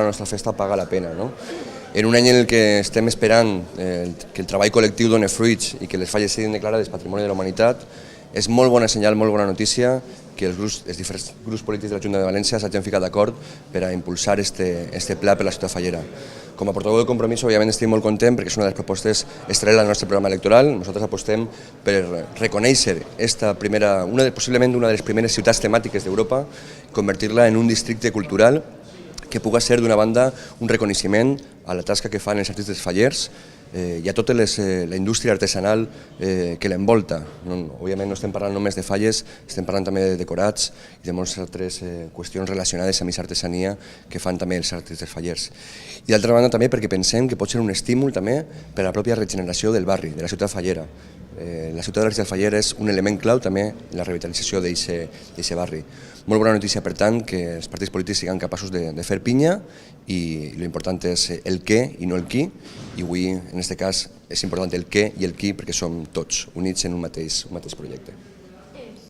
la nostra festa paga la pena. No? En un any en què estem esperant que el treball col·lectiu doni fruits i que les falles siguin declarades Patrimoni de la Humanitat, és molt bona senyal, molt bona notícia que els diferents grups polítics de la Junta de València s'hagin ficat d'acord per a impulsar este pla per la ciutat fallera. Com a portaveu de Compromís, òbviament estic molt content perquè és una de les propostes estrella del nostre programa electoral. Nosaltres apostem per reconèixer possiblement una de les primeres ciutats temàtiques d'Europa, convertir-la en un districte cultural que pugui ser d'una banda un reconeixement a la tasca que fan els artistes fallers i a tota la indústria artesanal que l'envolta. Òbviament no estem parlant només de falles, estem parlant també de decorats i de moltes altres qüestions relacionades amb aquesta artesania que fan també els artistes fallers. I d'altra banda també perquè pensem que pot ser un estímul també per a la pròpia regeneració del barri, de la ciutat fallera. La ciutat de la ciutat fallera és un element clau també en la revitalització d'aquest barri. Molt bona notícia, per tant, que els partits polítics siguin capaços de fer pinya i l'important és el què i no el qui, i avui, en aquest cas, és important el què i el qui perquè som tots units en un mateix projecte.